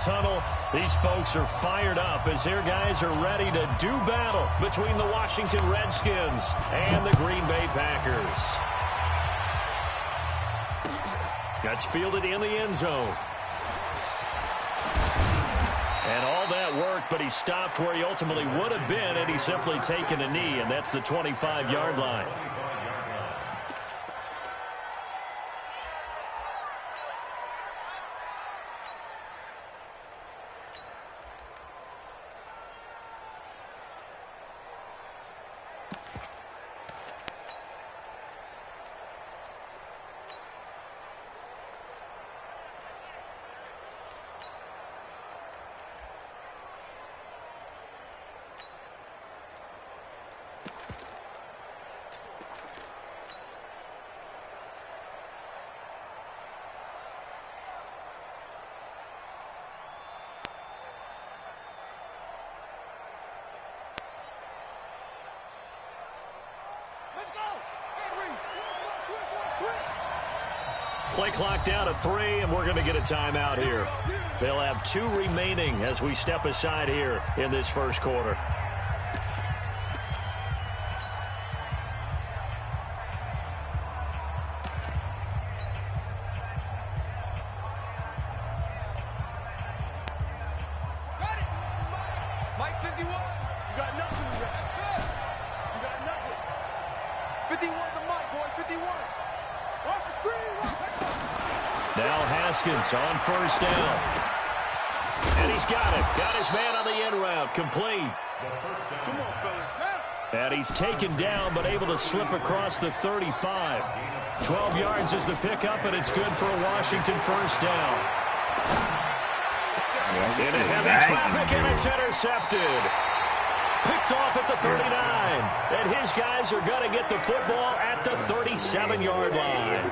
tunnel. These folks are fired up as their guys are ready to do battle between the Washington Redskins and the Green Bay Packers. That's fielded in the end zone. And all that work, but he stopped where he ultimately would have been had he simply taken a knee, and that's the 25-yard line. Play clock down to 3, and we're going to get a timeout here. They'll have 2 remaining as we step aside here in this first quarter. Mike 51, you got nothing. You got nothing. 51 to Mike, boy, 51. Watch the screen. Now Haskins on first down. And he's got it. Got his man on the end route. Complete. Come on, fellas. And he's taken down, but able to slip across the 35. 12 yards is the pickup, and it's good for a Washington first down. Into heavy traffic, and it's intercepted. Picked off at the 39. And his guys are going to get the football at the 37-yard line.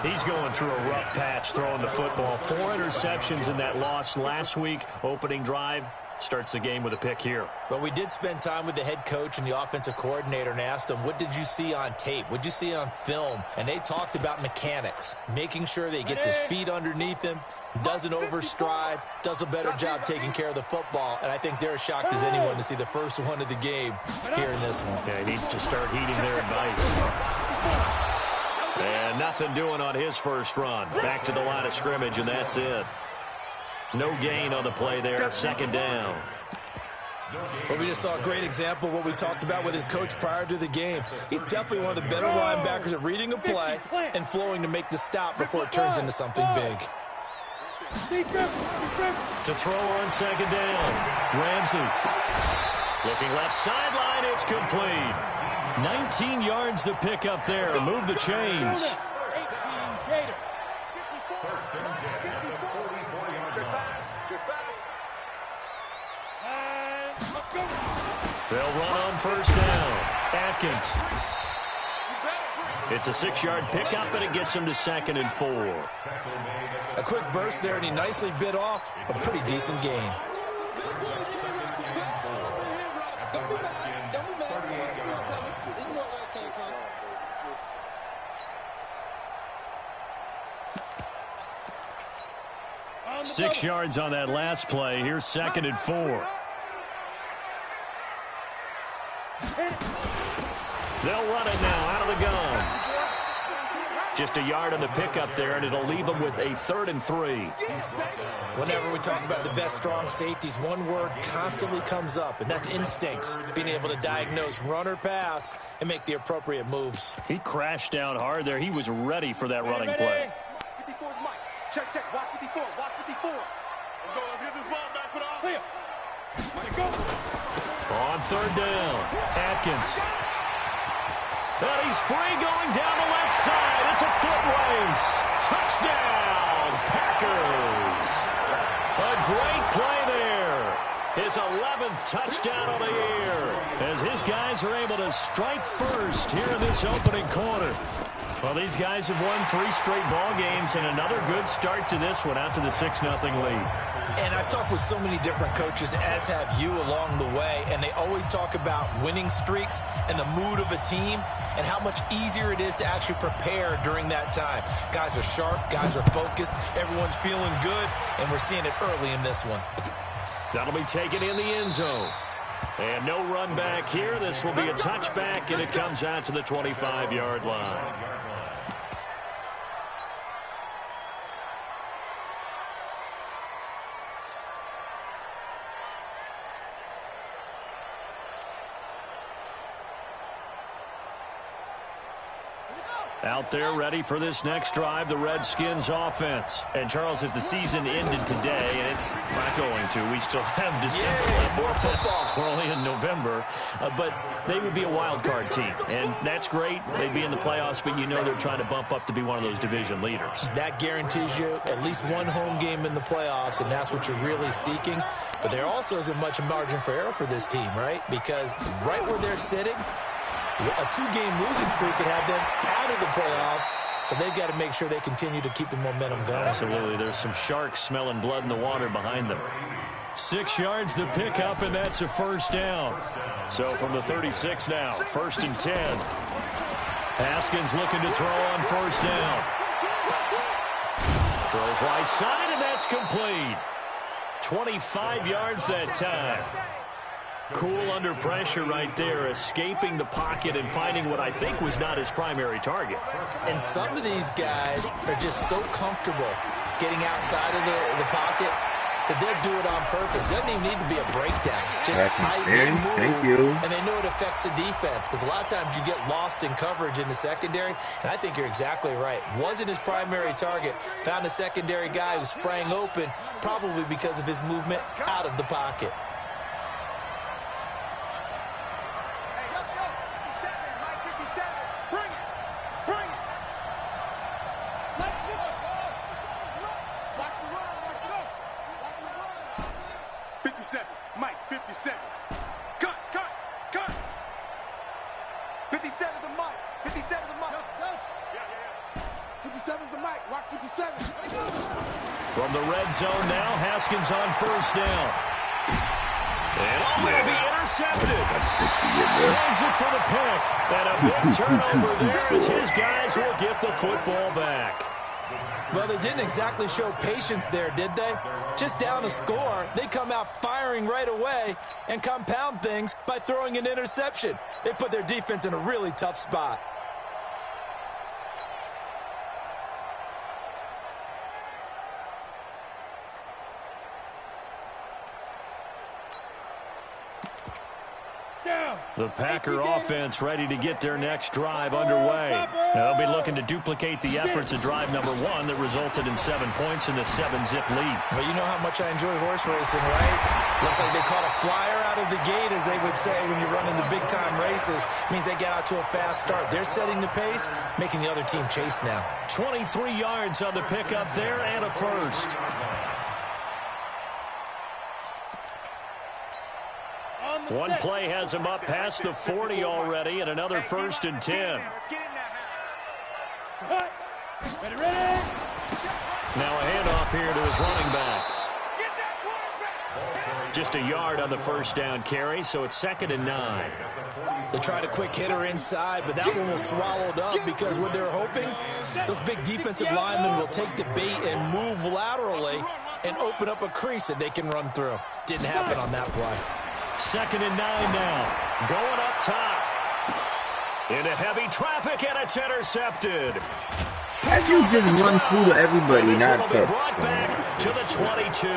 He's going through a rough patch throwing the football. 4 interceptions in that loss last week. Opening drive starts the game with a pick here. But we did spend time with the head coach and the offensive coordinator and asked them, what did you see on tape? What did you see on film? And they talked about mechanics, making sure that he gets his feet underneath him, doesn't overstride, does a better job taking care of the football. And I think they're as shocked as anyone to see the first one of the game here in this one. Yeah, he needs to start heeding their advice. And nothing doing on his first run. Back to the line of scrimmage, and that's it. No gain on the play there. Second down. Well, we just saw a great example of what we talked about with his coach prior to the game. He's definitely one of the better linebackers at reading a play and flowing to make the stop before it turns into something big. To throw on second down. Ramsey. Looking left sideline. It's complete. 19 yards to pick up there. Move the chains. They'll run on first down. Atkins. It's a 6-yard pickup, and it gets him to 2nd and 4. A quick burst there, and he nicely bit off a pretty decent gain. Six yards on that last play. Here's 2nd and 4. They'll run it now out of the gun. Just a yard on the pickup there, and it'll leave them with a 3rd and 3. Whenever we talk about the best strong safeties, one word constantly comes up, and that's instincts. Being able to diagnose run or pass and make the appropriate moves. He crashed down hard there. He was ready for that running play. 54 is Mike. Check. Watch 54. Watch 54. Let's go. Let's get this ball back for the offense. Clear. Mike, go. On 3rd down, Atkins. And he's free going down the left side. It's a foot race. Touchdown, Packers. A great play there. His 11th touchdown of the year as his guys are able to strike first here in this opening quarter. Well, these guys have won 3 straight ball games and another good start to this one out to the 6-0 lead. And I've talked with so many different coaches, as have you along the way, and they always talk about winning streaks and the mood of a team and how much easier it is to actually prepare during that time. Guys are sharp, guys are focused, everyone's feeling good, and we're seeing it early in this one. That'll be taken in the end zone. And no run back here. This will be a touchback, and it comes out to the 25-yard line. Out there ready for this next drive, the Redskins offense. And, Charles, if the season ended today, and it's not going to, we still have December left. More football. We're only in November. But they would be a wild card team. And that's great. They'd be in the playoffs, but you know they're trying to bump up to be one of those division leaders. That guarantees you at least one home game in the playoffs, and that's what you're really seeking. But there also isn't much margin for error for this team, right? Because right where they're sitting, a two-game losing streak could have them out of the playoffs, so they've got to make sure they continue to keep the momentum going. Absolutely. There's some sharks smelling blood in the water behind them. 6 yards the pickup, and that's a first down. So from the 36 now, 1st and 10. Haskins looking to throw on first down. Throws right side, and that's complete. 25 yards that time. Cool under pressure right there, escaping the pocket and finding what I think was not his primary target. And some of these guys are just so comfortable getting outside of the pocket that they'll do it on purpose. It doesn't even need to be a breakdown. Just they move, and they know it affects the defense, because a lot of times you get lost in coverage in the secondary, and I think you're exactly right. Wasn't his primary target. Found a secondary guy who sprang open, probably because of his movement out of the pocket. Mike, 57. Cut. 57 is the Mike. 57 is the Mike. 57 is the Mike. Watch 57. From the red zone now, Haskins on first down. And will be intercepted. Slings it for the pick. And a big turnover there as his guys will get the football back. Well, they didn't exactly show patience there, did they? Just down a score, they come out firing right away and compound things by throwing an interception. They put their defense in a really tough spot. The Packer offense ready to get their next drive underway. They'll be looking to duplicate the efforts of drive number 1 that resulted in 7 points in the 7-zip lead. Well, you know how much I enjoy horse racing, right? Looks like they caught a flyer out of the gate, as they would say when you're running the big-time races. Means they get out to a fast start. They're setting the pace, making the other team chase now. 23 yards on the pickup there and a first. One play has him up past the 40 already, and another 1st and 10. Now a handoff here to his running back. Just a yard on the first down carry, so it's 2nd and 9. They tried a quick hitter inside, but that one was swallowed up because what they were hoping, those big defensive linemen will take the bait and move laterally and open up a crease that they can run through. Didn't happen on that play. 2nd and 9 now. Going up top. Into heavy traffic, and it's intercepted. How do you just run through everybody, not touch? Brought back to the 22.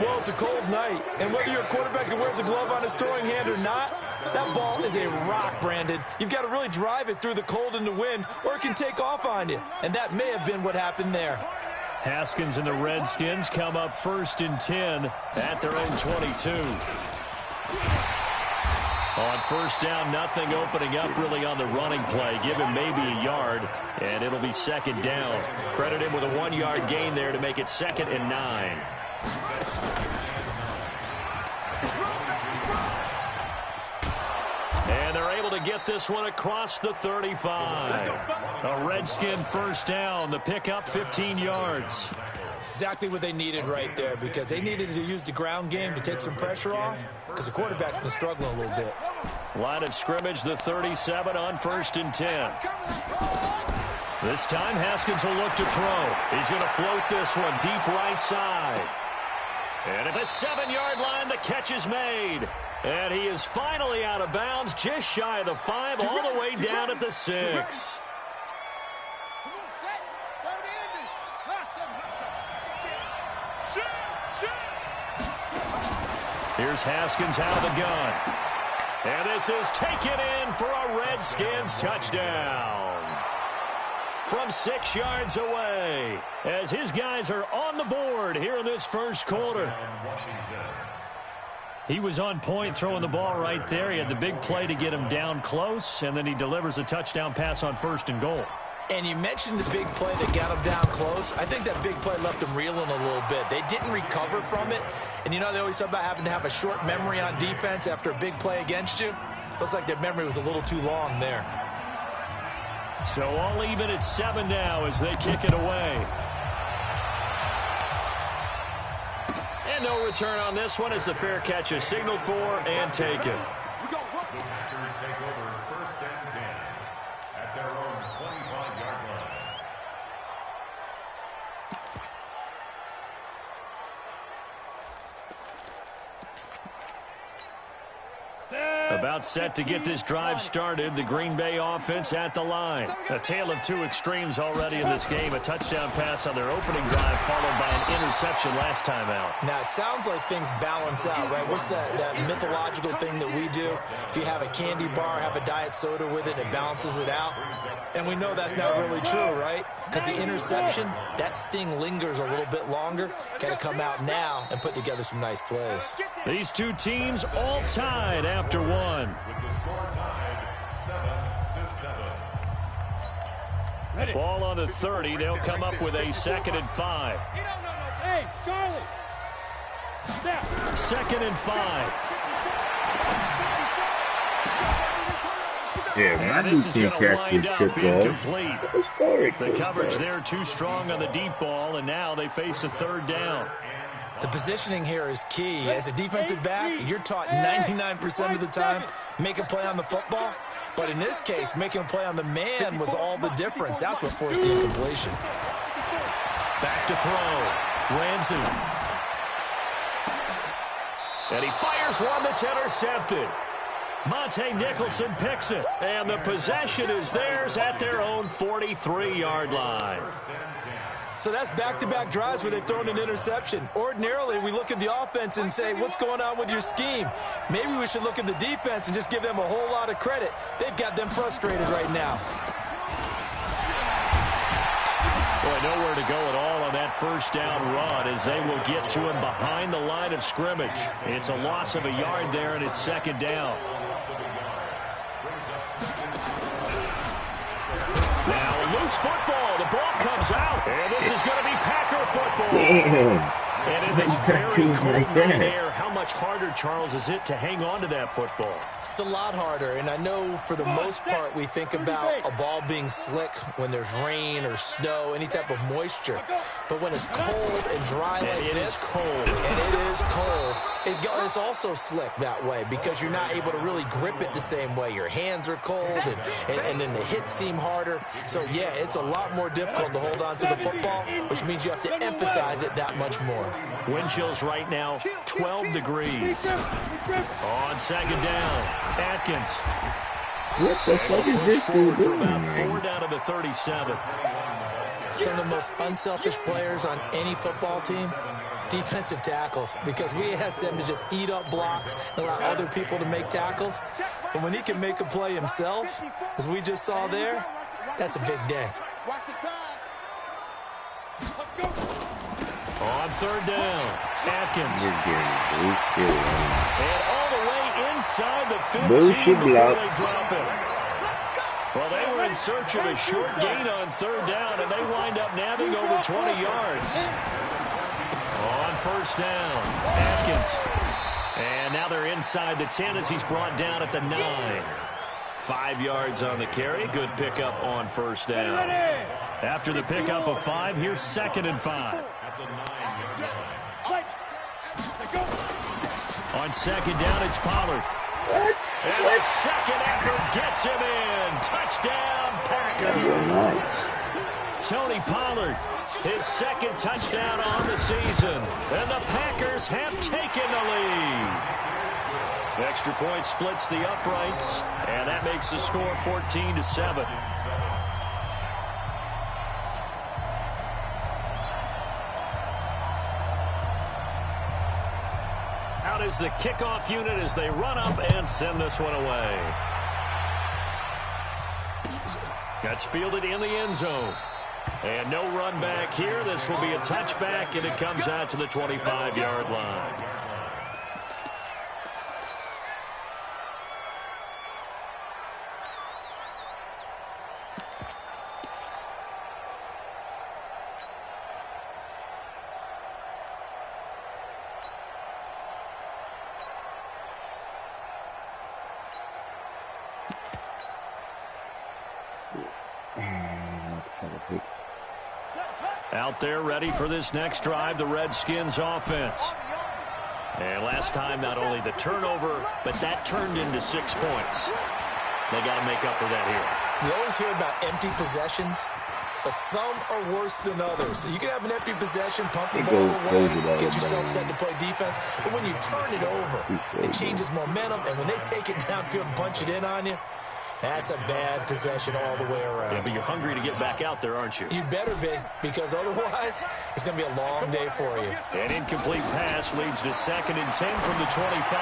Well, it's a cold night, and whether you're a quarterback that wears a glove on his throwing hand or not, that ball is a rock, Brandon. You've got to really drive it through the cold and the wind, or it can take off on you. And that may have been what happened there. Haskins and the Redskins come up 1st and 10 at their own 22. On first down, nothing opening up really on the running play. Give him maybe a yard, and it'll be 2nd down. Credit him with a 1-yard gain there to make it 2nd and 9. And they're able to get this one across the 35. A Redskin first down. The pickup 15 yards. Exactly what they needed right there, because they needed to use the ground game to take some pressure off, because the quarterback's been struggling a little bit. Line of scrimmage, the 37 on 1st and 10. This time, Haskins will look to throw. He's going to float this one deep right side. And at the 7-yard line, the catch is made. And he is finally out of bounds, just shy of the 5, all the way down at the 6. Here's Haskins out of the gun. And this is taken in for a Redskins touchdown. From 6 yards away, as his guys are on the board here in this first quarter. He was on point throwing the ball right there. He had the big play to get him down close, and then he delivers a touchdown pass on 1st and goal. And you mentioned the big play that got him down close. I think that big play left him reeling a little bit. They didn't recover from it. And you know, they always talk about having to have a short memory on defense after a big play against you. Looks like their memory was a little too long there. So all even at 7 now as they kick it away. And no return on this one as the fair catch is signaled for and taken. The Packers take over 1st and 10 at their own 25-yard line. About set to get this drive started. The Green Bay offense at the line. A tale of two extremes already in this game. A touchdown pass on their opening drive followed by an interception last time out. Now, it sounds like things balance out, right? What's that mythological thing that we do? If you have a candy bar, have a diet soda with it, it balances it out. And we know that's not really true, right? Because the interception, that sting lingers a little bit longer. Got to come out now and put together some nice plays. These two teams all tied after one. With the score tied 7-7. Ball on the 30. They'll come up with a 2nd and 5. Hey, Charlie. 2nd and 5. Yeah, my This is team going to catch wind this up football. incomplete. The coverage there too strong on the deep ball, and now they face a 3rd down. The positioning here is key. As a defensive back, you're taught 99% of the time, make a play on the football. But in this case, making a play on the man was all the difference. That's what forced the incompletion. Back to throw. Ramsey. And he fires one that's intercepted. Monte Nicholson picks it. And the possession is theirs at their own 43-yard line. So that's back-to-back drives where they've thrown an interception. Ordinarily, we look at the offense and say, what's going on with your scheme? Maybe we should look at the defense and just give them a whole lot of credit. They've got them frustrated right now. Boy, nowhere to go at all on that 1st down run as they will get to him behind the line of scrimmage. It's a loss of a yard there, and it's 2nd down. Now a loose football. The ball comes out, and this is going to be Packer football. Damn. And in this very cold night air, how much harder, Charles, is it to hang on to that football? It's a lot harder, and I know for the most part we think about a ball being slick when there's rain or snow, any type of moisture. But when it's cold and dry like this, and it is cold, it's also slick that way because you're not able to really grip it the same way. Your hands are cold, and then the hits seem harder. So, yeah, it's a lot more difficult to hold on to the football, which means you have to emphasize it that much more. Wind chills right now, 12 degrees. On 2nd down. Atkins. What the fuck is this dude For doing, about man? 4 down to the 37. Some of the most unselfish players on any football team, defensive tackles, because we ask them to just eat up blocks and allow other people to make tackles. But when he can make a play himself, as we just saw there, that's a big day. On 3rd down, Atkins. And all the way inside the 15 Bullshit before block. they drop it. Well, they were in search of a short gain on 3rd down, and they wind up nabbing over 20 yards. On 1st down, Atkins. And now they're inside the 10 as he's brought down at the 9. 5 yards on the carry. Good pickup on 1st down. After the pickup of 5, here's 2nd and 5. At the 9. On second down, it's Pollard. And the second effort gets him in. Touchdown, Packers. Tony Pollard, his second touchdown on the season. And the Packers have taken the lead. Extra point splits the uprights, and that makes the score 14-7. Out is the kickoff unit as they run up and send this one away. That's fielded in the end zone. And no run back here. This will be a touchback, and it comes out to the 25-yard line. Out there ready for this next drive, the Redskins offense. And last time, not only the turnover, but that turned into 6 points. They got to make up for that here. You always hear about empty possessions, but some are worse than others. So you can have an empty possession, pump the ball away, get yourself set to play defense. But when you turn it over, it changes momentum. And when they take it downfield and punch it in on you, that's a bad possession all the way around. Yeah, but you're hungry to get back out there, aren't you? You better be, because otherwise it's going to be a long day for you. An incomplete pass leads to 2nd and 10 from the 25.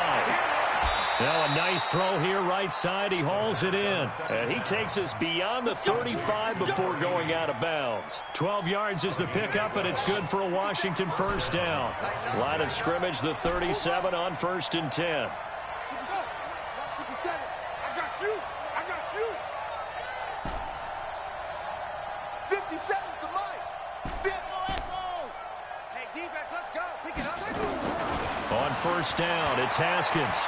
Now a nice throw here right side. He hauls it in. And he takes us beyond the 35 before going out of bounds. 12 yards is the pickup, and it's good for a Washington first down. Line of scrimmage, the 37 on 1st and 10. On first down, it's Haskins.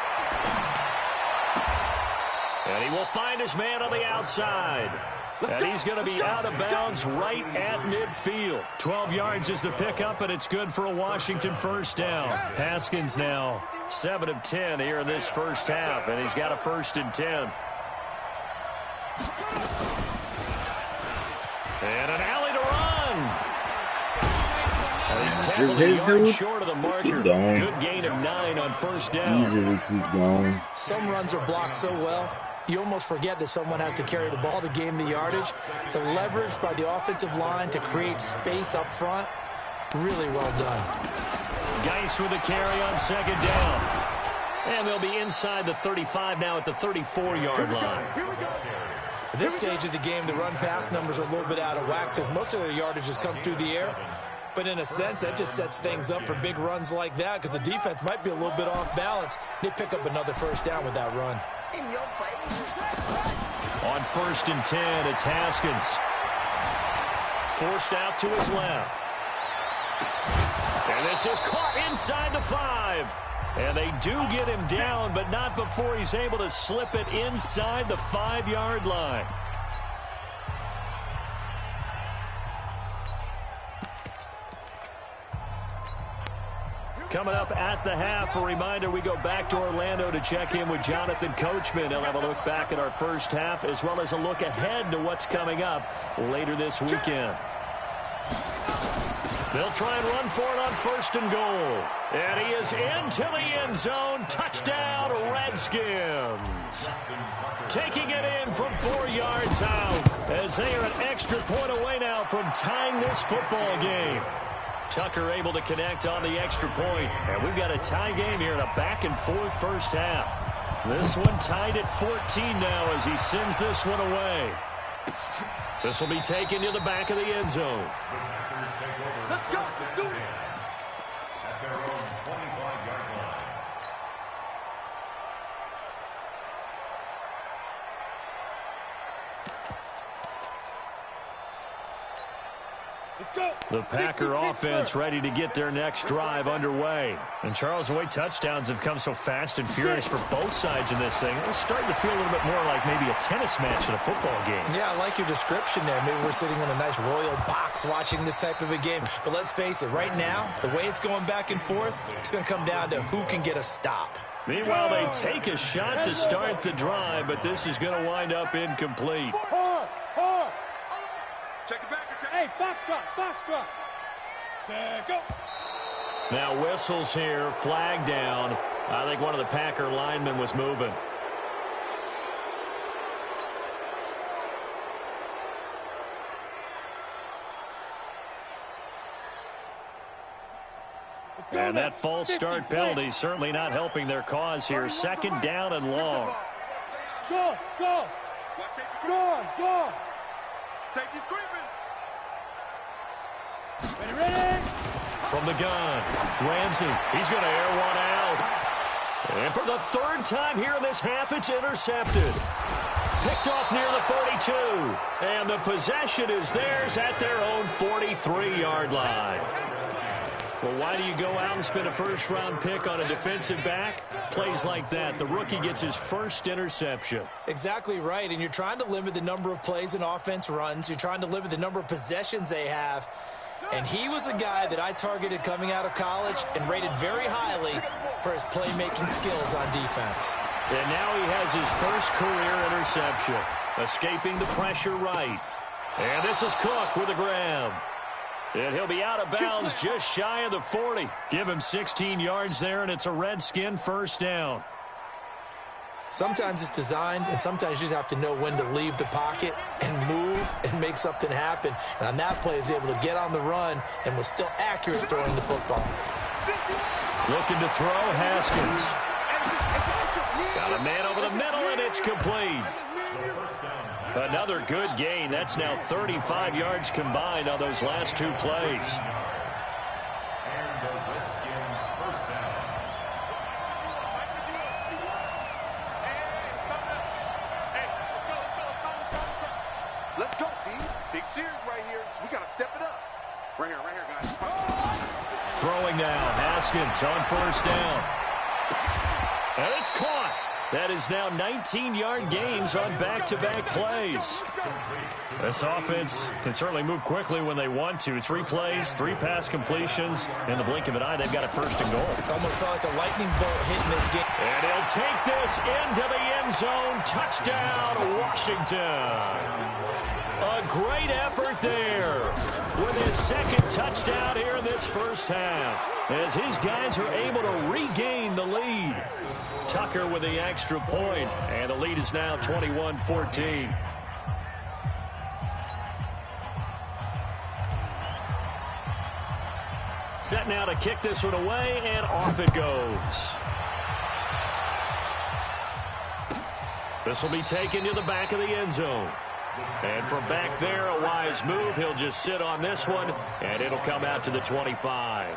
And he will find his man on the outside. And he's going to be out of bounds right at midfield. 12 yards is the pickup, and it's good for a Washington first down. Haskins now 7 of 10 here in this first half, and he's got a 1st and 10. And an alley to run. And he's tackled a yard short of the marker. Good gain of 9 on first down. Some runs are blocked so well, you almost forget that someone has to carry the ball to gain the yardage. The leverage by the offensive line to create space up front, really well done. Geis with a carry on 2nd down. And they'll be inside the 35 now at the 34-yard line. At this stage of the game, the run-pass numbers are a little bit out of whack because most of their yardage has come through the air. But in a sense, that just sets things up for big runs like that because the defense might be a little bit off balance. They pick up another first down with that run. On 1st and 10, it's Haskins. Forced out to his left. And this is caught inside the 5. And they do get him down, but not before he's able to slip it inside the 5-yard line. Coming up at the half, a reminder, we go back to Orlando to check in with Jonathan Coachman. He'll have a look back at our first half as well as a look ahead to what's coming up later this weekend. They'll try and run for it on 1st and goal. And he is into the end zone. Touchdown, Redskins. Taking it in from 4 yards out as they are an extra point away now from tying this football game. Tucker able to connect on the extra point. And we've got a tie game here in a back-and-forth first half. This one tied at 14 now as he sends this one away. This will be taken to the back of the end zone. Let's go. Let's do it. At their own 25-yard line. Let's go. The Packer offense ready to get their next drive underway. And Charles, the way touchdowns have come so fast and furious for both sides in this thing, it's starting to feel a little bit more like maybe a tennis match in a football game. Yeah, I like your description there. Maybe we're sitting in a nice royal box watching this type of a game. But let's face it, right now, the way it's going back and forth, it's going to come down to who can get a stop. Meanwhile, they take a shot to start the drive, but this is going to wind up incomplete. Check it back. Hey, box drop. Check, go. Now whistles here, flag down. I think one of the Packer linemen was moving. And that false start penalty certainly not helping their cause here. Second down and long. Go. Safety screaming. Ready. From the gun, Ramsey, he's going to air one out. And for the third time here in this half, it's intercepted. Picked off near the 42. And the possession is theirs at their own 43-yard line. Well, why do you go out and spend a first-round pick on a defensive back? Plays like that. The rookie gets his first interception. Exactly right, and you're trying to limit the number of plays an offense runs. You're trying to limit the number of possessions they have. And he was a guy that I targeted coming out of college and rated very highly for his playmaking skills on defense. And now he has his first career interception, escaping the pressure right. And this is Cook with a grab. And he'll be out of bounds just shy of the 40. Give him 16 yards there, and it's a Redskin first down. Sometimes it's designed, and sometimes you just have to know when to leave the pocket and move and make something happen. And on that play, he was able to get on the run and was still accurate throwing the football. Looking to throw, Haskins. Got a man over the middle, and it's complete. Another good gain. That's now 35 yards combined on those last two plays. And the Redskin first down. Let's go, D. Big series right here. We got to step it up. Right here, guys. Throwing now, Haskins on first down. And it's caught. That is now 19-yard gains on back-to-back plays. This offense can certainly move quickly when they want to. 3 plays, 3 pass completions. In the blink of an eye, they've got it first and goal. Almost felt like a lightning bolt hitting this game. And he'll take this into the end zone. Touchdown, Washington. A great effort there with his second touchdown here in this first half, as his guys are able to regain the lead. Tucker with the extra point, and the lead is now 21-14. Set now to kick this one away, and off it goes. This will be taken to the back of the end zone. And from back there, a wise move. He'll just sit on this one, and it'll come out to the 25.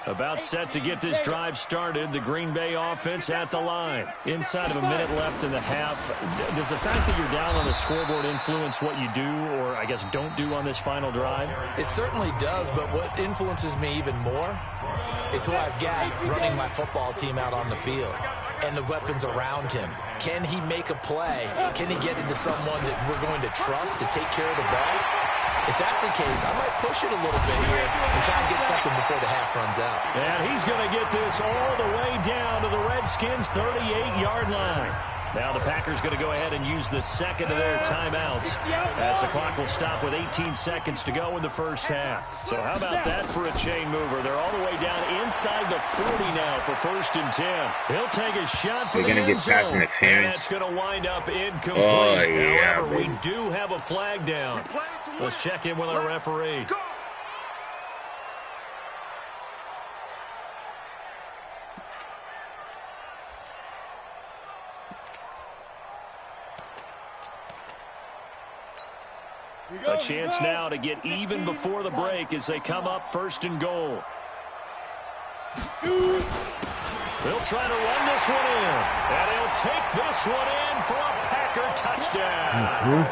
About set to get this drive started. The Green Bay offense at the line. Inside of a minute left in the half. Does the fact that you're down on the scoreboard influence what you do, or I guess don't do on this final drive? It certainly does, but what influences me even more is who I've got running my football team out on the field and the weapons around him. Can he make a play? Can he get into someone that we're going to trust to take care of the ball? If that's the case, I might push it a little bit here and try and get something before the half runs out. And he's going to get this all the way down to the Redskins' 38-yard line. Now the Packers going to go ahead and use the second of their timeouts, as the clock will stop with 18 seconds to go in the first half. So how about that for a chain mover? They're all the way down inside the 40 now for 1st and 10. He'll take a shot for the end zone, and that's going to wind up incomplete. Oh, yeah, however, we do have a flag down. Let's check in with our referee. A chance now to get even before the break as they come up 1st and goal. They'll try to run this one in, and he'll take this one in for a Packer touchdown.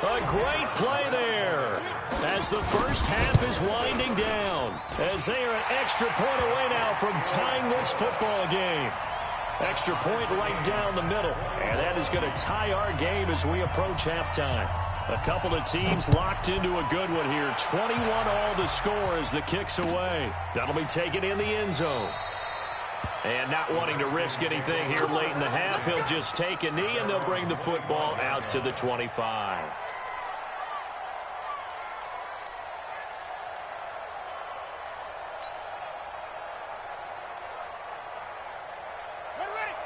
A great play there as the first half is winding down, as they are an extra point away now from tying this football game. Extra point right down the middle, and that is going to tie our game as we approach halftime. A couple of teams locked into a good one here. 21-all the score as the kick's away. That'll be taken in the end zone. And not wanting to risk anything here late in the half, he'll just take a knee, and they'll bring the football out to the 25.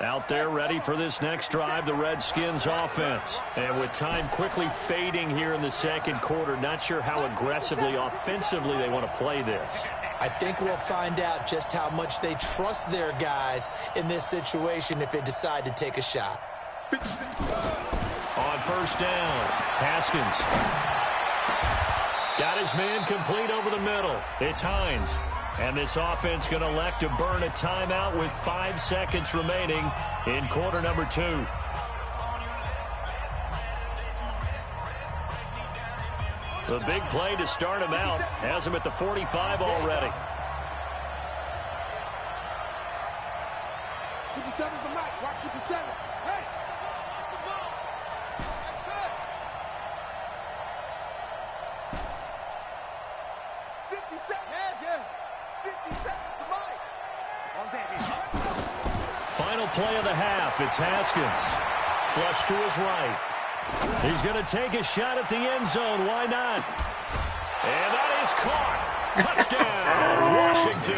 Out there ready for this next drive, the Redskins offense. And with time quickly fading here in the second quarter, not sure how aggressively, offensively they want to play this. I think we'll find out just how much they trust their guys in this situation if they decide to take a shot. On first down, Haskins got his man complete over the middle. It's Hines. And this offense going to elect to burn a timeout with 5 seconds remaining in quarter number 2. The big play to start him out has him at the 45 already. 57's the mic. Watch 57. Hey! That's it. 57. Yeah. 57's the mic. On Final play of the half. It's Haskins. Flush to his right. He's going to take a shot at the end zone. Why not? And that is caught. Touchdown, Washington.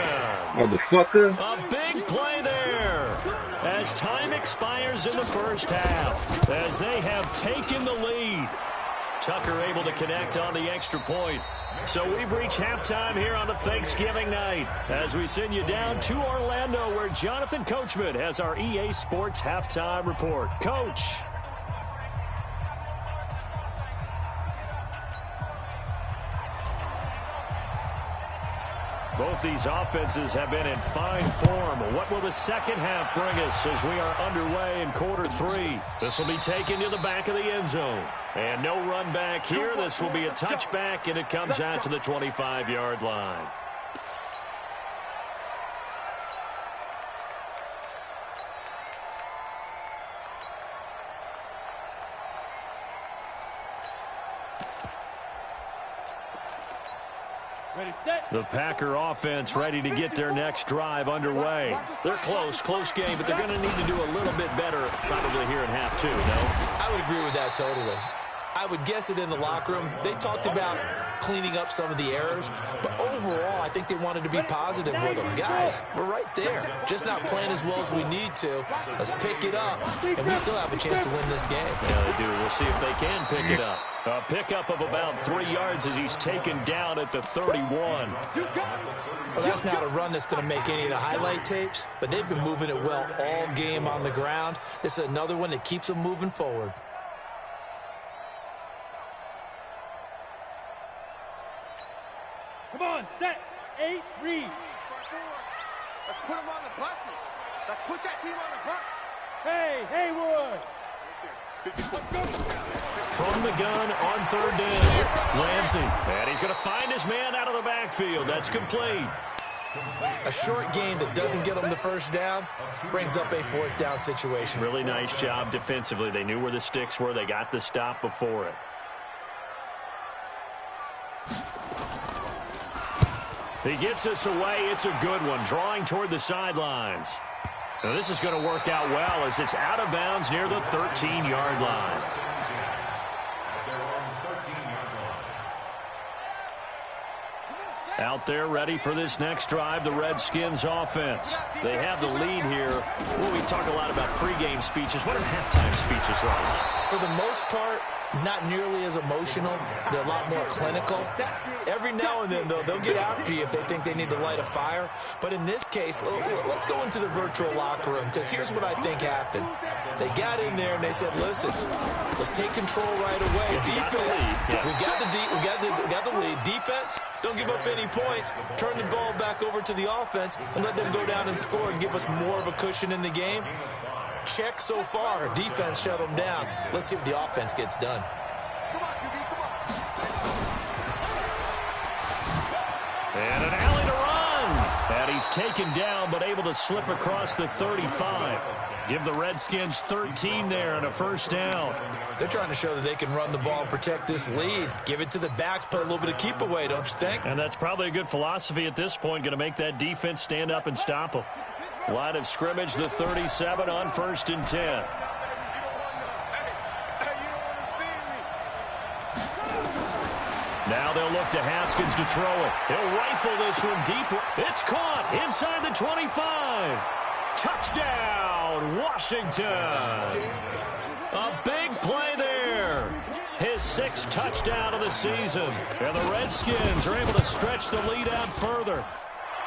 Motherfucker. A big play there as time expires in the first half, as they have taken the lead. Tucker able to connect on the extra point. So we've reached halftime here on the Thanksgiving night as we send you down to Orlando, where Jonathan Coachman has our EA Sports halftime report. Coach. Both these offenses have been in fine form. What will the second half bring us as we are underway in quarter 3? This will be taken to the back of the end zone. And no run back here. This will be a touchback, and it comes out to the 25-yard line. Ready, set. The Packer offense ready to get their next drive underway. They're close game, but they're going to need to do a little bit better probably here in half 2, no? I would agree with that totally. I would guess it in the locker room. They talked about cleaning up some of the errors, but overall, I think they wanted to be positive with them. Guys, we're right there. Just not playing as well as we need to. Let's pick it up, and we still have a chance to win this game. Yeah, they do. We'll see if they can pick it up. A pickup of about 3 yards as he's taken down at the 31. Well, that's not a run that's going to make any of the highlight tapes, but they've been moving it well all game on the ground. This is another one that keeps them moving forward. Come on, set. 8, read. Let's put them on the buses. Let's put that team on the bus. Hey, Haywood. From the gun on third down, Ramsey. And he's going to find his man out of the backfield. That's complete. A short game that doesn't get them the first down brings up a 4th down situation. Really nice job defensively. They knew where the sticks were. They got the stop before it. He gets us away. It's a good one. Drawing toward the sidelines. Now this is going to work out well as it's out of bounds near the 13-yard line. Out there ready for this next drive, the Redskins offense. They have the lead here. Well, we talk a lot about pregame speeches. What are halftime speeches like? For the most part, not nearly as emotional. They're a lot more clinical. Every now and then, though, they'll get after you if they think they need to light a fire. But in this case, let's go into the virtual locker room, because here's what I think happened. They got in there and they said, listen, let's take control right away. Defense, we got the lead. Defense, don't give up any points. Turn the ball back over to the offense and let them go down and score and give us more of a cushion in the game. Check so far. Defense shut them down. Let's see if the offense gets done. Come on, you And an alley to run. And he's taken down, but able to slip across the 35. Give the Redskins 13 there and a first down. They're trying to show that they can run the ball and protect this lead. Give it to the backs, put a little bit of keep away, don't you think? And that's probably a good philosophy at this point, going to make that defense stand up and stop them. Line of scrimmage, the 37 on 1st and 10. Now they'll look to Haskins to throw it. He'll rifle this one deep. It's caught inside the 25. Touchdown, Washington. A big play there. His 6th touchdown of the season. And the Redskins are able to stretch the lead out further.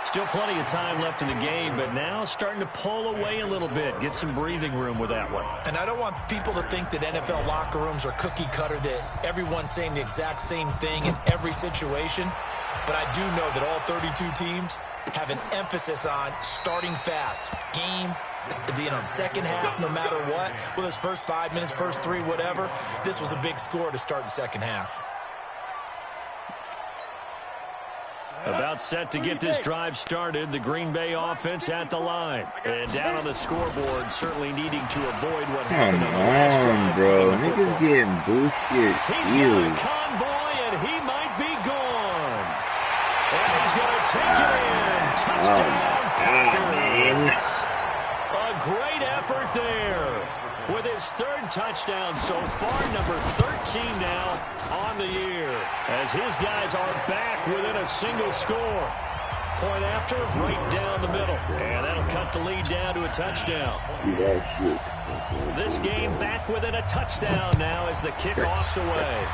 Still plenty of time left in the game, but now starting to pull away a little bit. Get some breathing room with that one. And I don't want people to think that NFL locker rooms are cookie cutter, that everyone's saying the exact same thing in every situation. But I do know that all 32 teams have an emphasis on starting fast. Game, the second half, no matter what. Well, this first 5 minutes, first 3, whatever. This was a big score to start the second half. About set to get this drive started, the Green Bay offense at the line. And down on the scoreboard, certainly needing to avoid what happened on the last drive. Bro. Niggas getting boosted. He's got a convoy, and he might be gone. And he's going to take it in. Touchdown, Packers. A great effort there. With his 3rd touchdown so far, number 13 now on the year. As his guys are back within a single score. Point after, right down the middle. And that'll cut the lead down to a touchdown. This game back within a touchdown now as the kickoff's away.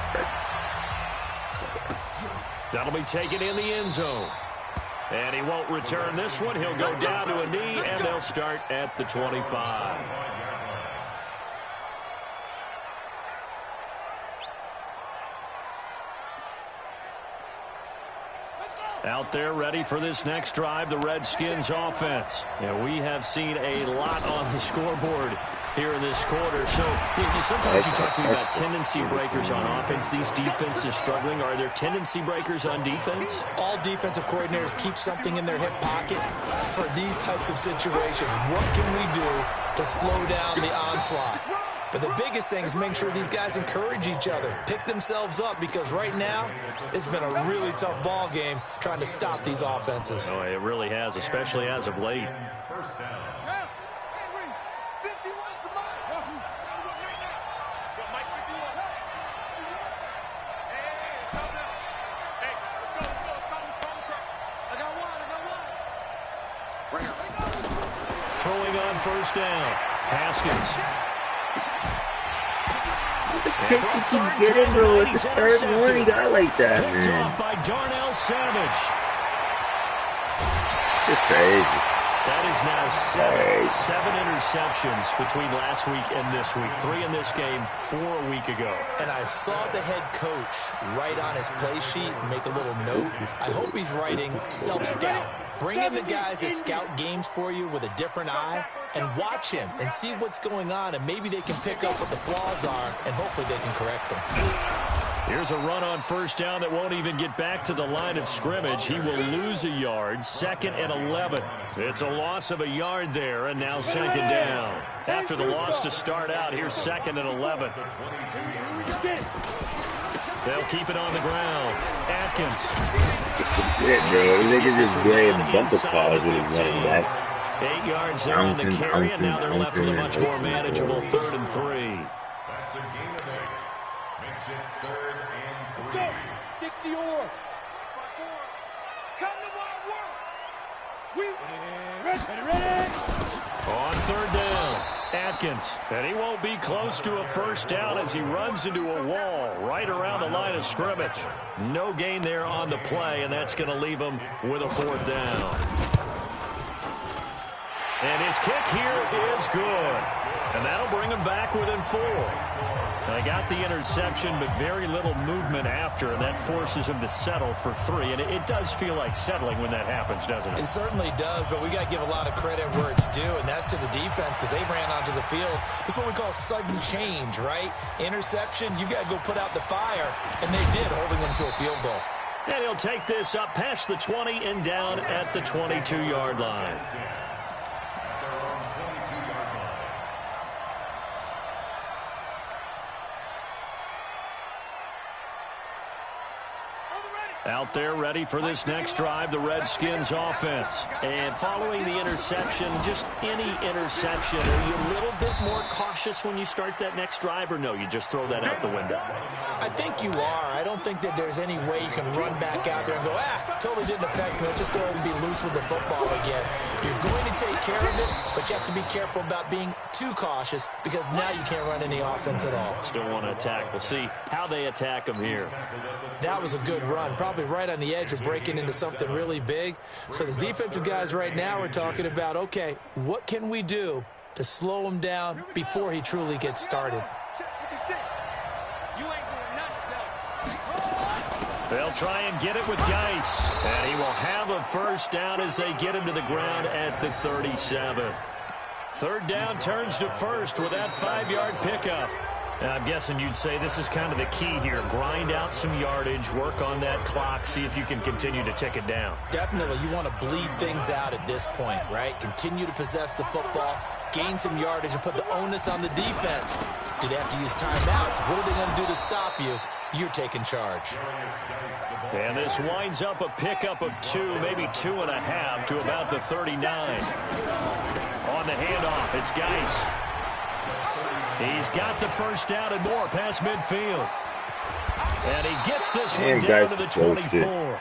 That'll be taken in the end zone. And he won't return this one. He'll go down to a knee, and they'll start at the 25. Out there ready for this next drive, the Redskins offense. Yeah, we have seen a lot on the scoreboard here in this quarter. So sometimes you talk to me about tendency breakers on offense. These defenses struggling. Are there tendency breakers on defense? All defensive coordinators keep something in their hip pocket for these types of situations. What can we do to slow down the onslaught? But the biggest thing is make sure these guys encourage each other, pick themselves up, because right now it's been a really tough ball game trying to stop these offenses. Oh, it really has, especially as of late. First down. Throwing on first down, Haskins. Pick if you get it, bro. It's the 3rd one he got like that, Picked man. off by Darnell Savage. It's crazy. That is now seven interceptions between last week and this week. 3 in this game, 4 a week ago. And I saw the head coach write on his play sheet and make a little note. I hope he's writing self-scout. Bring in the guys that scout games for you with a different eye and watch him and see what's going on, and maybe they can pick up what the flaws are, and hopefully they can correct them. Here's a run on first down that won't even get back to the line of scrimmage. He will lose a yard, 2nd and 11. It's a loss of a yard there, and now 2nd down. After the loss to start out, here's 2nd and 11. They'll keep it on the ground. Atkins. Shit, bro. They can just play a bumper calls with his running back. 8 yards there on the carry, and now they're left with a much more manageable 3rd and 3. That's a gain of 8. Makes it 3rd and 3. 60 or. Come to my work. Ready. On 3rd down, Atkins. And he won't be close to a first down as he runs into a wall right around the line of scrimmage. No gain there on the play, and that's going to leave him with a 4th down. And his kick here is good. And that'll bring him back within 4. They got the interception, but very little movement after, and that forces him to settle for 3. And it does feel like settling when that happens, doesn't it? It certainly does, but we got to give a lot of credit where it's due, and that's to the defense because they ran onto the field. This is what we call sudden change, right? Interception, you got to go put out the fire, and they did, holding them to a field goal. And he'll take this up past the 20 and down at the 22-yard line. Out there ready for this next drive, the Redskins offense. And following the interception, just any interception, are you a little bit more cautious when you start that next drive, or no, you just throw that out the window? I think you are. I don't think that there's any way you can run back out there and go, totally didn't affect me. Let's just go ahead and be loose with the football again. You're going to take care of it, but you have to be careful about being too cautious because now you can't run any offense at all. Still want to attack. We'll see how they attack them here. That was a good run, probably right on the edge of breaking into something really big. So the defensive guys right now are talking about, okay, what can we do to slow him down before he truly gets started? They'll try and get it with Geis, and he will have a first down as they get him to the ground at the 37. Third down turns to first with that 5-yard pickup. And I'm guessing you'd say this is kind of the key here. Grind out some yardage, work on that clock, see if you can continue to tick it down. Definitely. You want to bleed things out at this point, right? Continue to possess the football, gain some yardage, and put the onus on the defense. Do they have to use timeouts? What are they going to do to stop you? You're taking charge. And this winds up a pickup of 2, maybe 2.5 to about the 39. On the handoff, it's Geis. He's got the first down and more past midfield. And he gets this one down to the 24.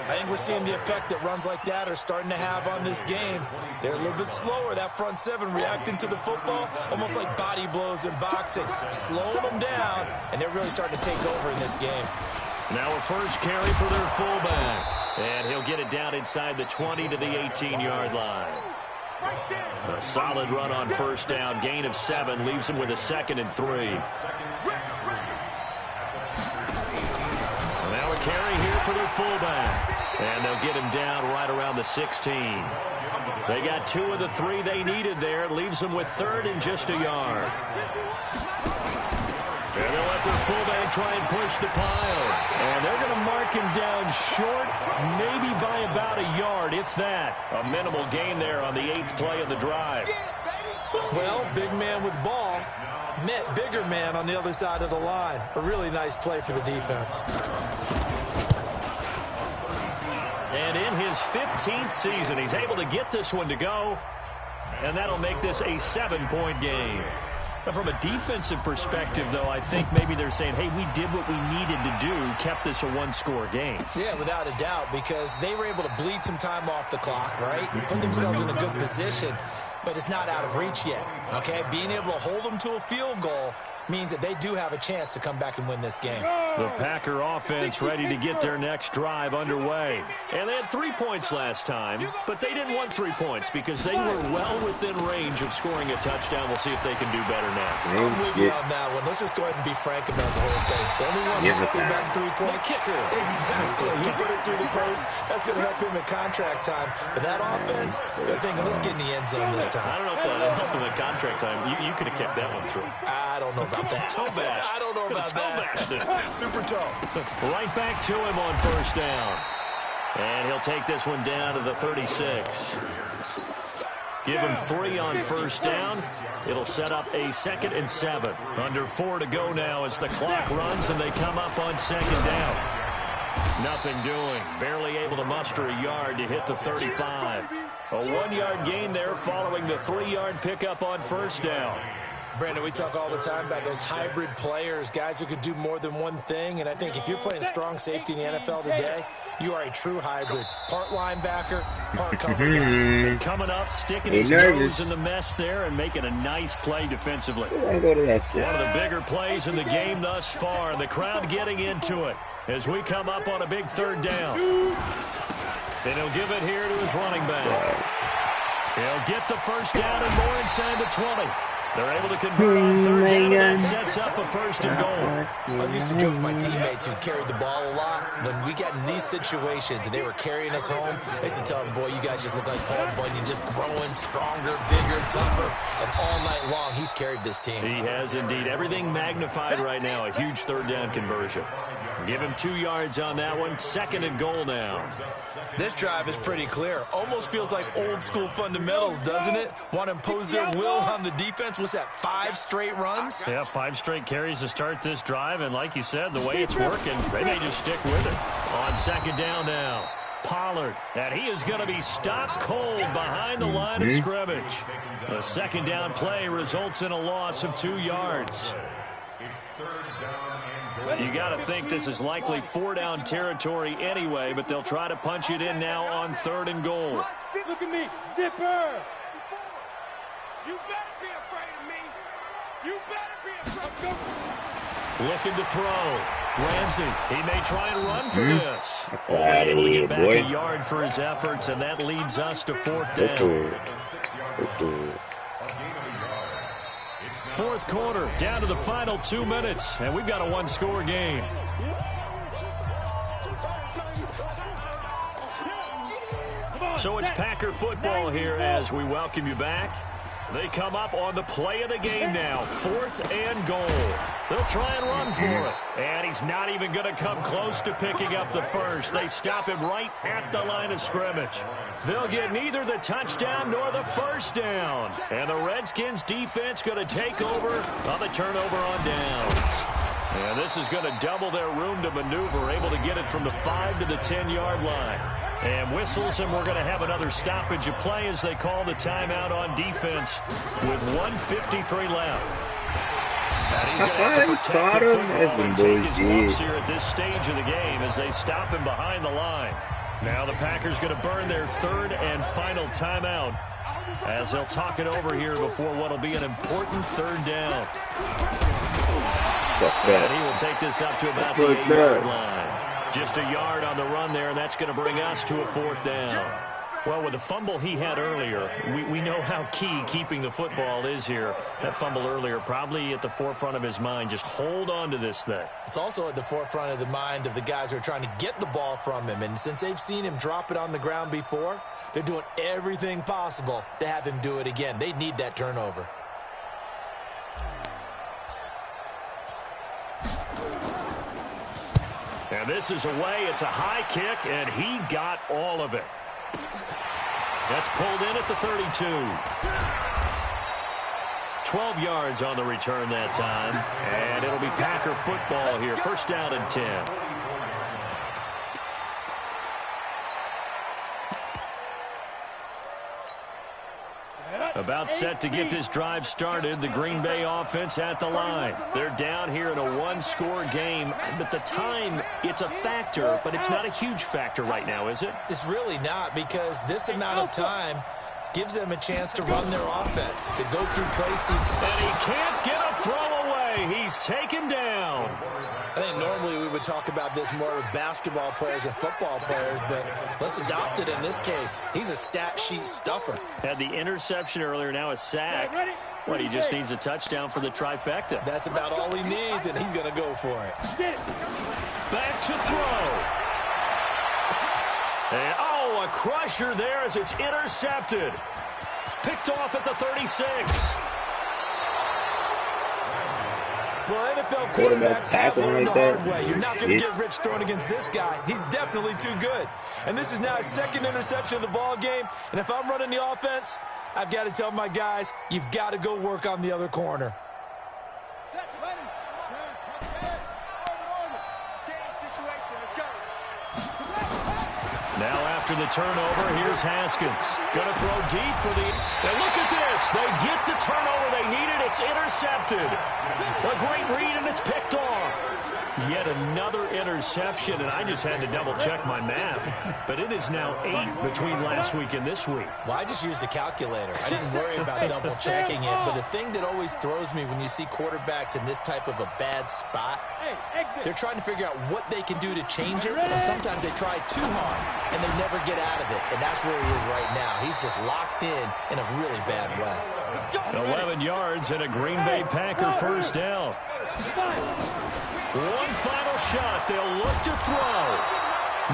I think we're seeing the effect that runs like that are starting to have on this game. They're a little bit slower, that front seven, reacting to the football, almost like body blows in boxing. Slowing them down, and they're really starting to take over in this game. Now a first carry for their fullback. And he'll get it down inside the 20 to the 18-yard line. A solid run on first down. Gain of 7 leaves him with a 2nd and 3. Now a carry here for their fullback. And they'll get him down right around the 16. They got 2 of the 3 they needed there. It leaves them with 3rd and just a yard. And they'll let their fullback try and push the pile. And they're going to mark him down short, maybe by about a yard, if that. A minimal gain there on the 8th play of the drive. Well, big man with ball met bigger man on the other side of the line. A really nice play for the defense. And in his 15th season, he's able to get this one to go. And that'll make this a 7-point game. Now, from a defensive perspective, though, I think maybe they're saying, hey, we did what we needed to do, kept this a 1-score game. Yeah, without a doubt, because they were able to bleed some time off the clock, right? Put themselves in a good position, but it's not out of reach yet, okay? Being able to hold them to a field goal means that they do have a chance to come back and win this game. The Packer offense ready to get their next drive underway. And they had 3 points last time, but they didn't want 3 points because they were well within range of scoring a touchdown. We'll see if they can do better now. I'm with you on that one. Let's just go ahead and be frank about the whole thing. The only one happy about the 3-point kicker. Exactly. He put it through the post. That's going to help him in contract time. But that offense, they're thinking, let's get in the end zone this time. I don't know if that helped him in contract time. You could have kicked that one through. I don't know about that. Toe bash. I don't know about that. Super toe. Right back to him on first down. And he'll take this one down to the 36. Give him 3 on first down. It'll set up a 2nd and 7. Under 4 to go now as the clock runs and they come up on 2nd down. Nothing doing. Barely able to muster a yard to hit the 35. A 1-yard gain there following the 3-yard pickup on first down. Brandon, we talk all the time about those hybrid players, guys who could do more than one thing. And I think if you're playing strong safety in the NFL today, you are a true hybrid. Part linebacker, part cover guy. Coming up, sticking his nose in the mess there and making a nice play defensively. One of the bigger plays in the game thus far, and the crowd getting into it as we come up on a big 3rd down. And he'll give it here to his running back. He'll get the first down and more inside the 20. They're able to convert on 3rd down, and that sets up a 1st and goal. I was used to joke with my teammates who carried the ball a lot. When we got in these situations and they were carrying us home, I used to tell them, boy, you guys just look like Paul Bunyan, just growing stronger, bigger, tougher. And all night long, he's carried this team. He has indeed. Everything magnified right now. A huge 3rd down conversion. Give him 2 yards on that one. 2nd and goal now. This drive is pretty clear. Almost feels like old school fundamentals, doesn't it? Want to impose their will on the defense. What's that, 5 straight runs? Yeah, 5 straight carries to start this drive. And like you said, the way it's working, they may just stick with it. On 2nd down now, Pollard. And he is going to be stopped cold behind the line of scrimmage. The 2nd down play results in a loss of 2 yards. You got to think this is likely 4-down territory anyway, but they'll try to punch it in now on 3rd and goal. Look at me, zipper. You better be afraid of me. You better be afraid of me. Looking to throw. Ramsey, he may try and run for this. Out Able to of get here, back boy. a yard for his efforts, and that leads us to 4th down. Okay. 4th quarter, down to the final 2 minutes, and we've got a 1-score game. So it's Packer football here as we welcome you back. They come up on the play of the game now, 4th and goal. They'll try and run for it. And he's not even going to come close to picking up the first. They stop him right at the line of scrimmage. They'll get neither the touchdown nor the first down. And the Redskins defense going to take over on the turnover on downs. And this is going to double their room to maneuver, able to get it from the 5 to the 10-yard line. And whistles, and we're going to have another stoppage of play as they call the timeout on defense with 1:53 left. And he's going to have to protect the football and take his lumps here at this stage of the game as they stop him behind the line. Now the Packers going to burn their 3rd and final timeout as they'll talk it over here before what will be an important 3rd down. And he will take this up to about the 8-yard line. Just a yard on the run there, and that's going to bring us to a 4th down. Well, with the fumble he had earlier, we know how key keeping the football is here. That fumble earlier probably at the forefront of his mind. Just hold on to this thing. It's also at the forefront of the mind of the guys who are trying to get the ball from him. And since they've seen him drop it on the ground before, they're doing everything possible to have him do it again. They need that turnover. And this is away. It's a high kick, and he got all of it. That's pulled in at the 32. 12 yards on the return that time. And it'll be Packer football here. 1st down and 10. About set to get this drive started. The Green Bay offense at the line. They're down here in a 1-score game. But the time, it's a factor, but it's not a huge factor right now, is it? It's really not, because this amount of time gives them a chance to run their offense, to go through plays. And he can't get a throw away. He's taken down. I think normally we would talk about this more with basketball players and football players, but let's adopt it in this case. He's a stat sheet stuffer. Had the interception earlier, now a sack. What, he just needs a touchdown for the trifecta. That's about all he needs, and he's going to go for it. Back to throw. And, oh, a crusher there as it's intercepted. Picked off at the 36. Well, NFL quarterbacks have learned the hard way. You're not going to get rich throwing against this guy. He's definitely too good. And this is now his 2nd interception of the ball game. And if I'm running the offense, I've got to tell my guys, you've got to go work on the other corner. Now after the turnover, here's Haskins. Going to throw deep for the... And look at this. They get the turnover they needed. It's intercepted. A great read, and it's picked off. Yet another interception, and I just had to double-check my math. But it is now 8 between last week and this week. Well, I just used a calculator. I didn't worry about double-checking it. But the thing that always throws me when you see quarterbacks in this type of a bad spot, they're trying to figure out what they can do to change it. And sometimes they try too hard, and they never get out of it. And that's where he is right now. He's just locked in a really bad way. 11 yards and a Green Bay Packer 1st down. One final shot. They'll look to throw.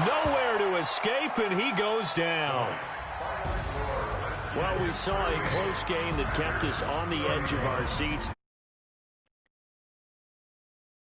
Nowhere to escape, and he goes down. Well, we saw a close game that kept us on the edge of our seats.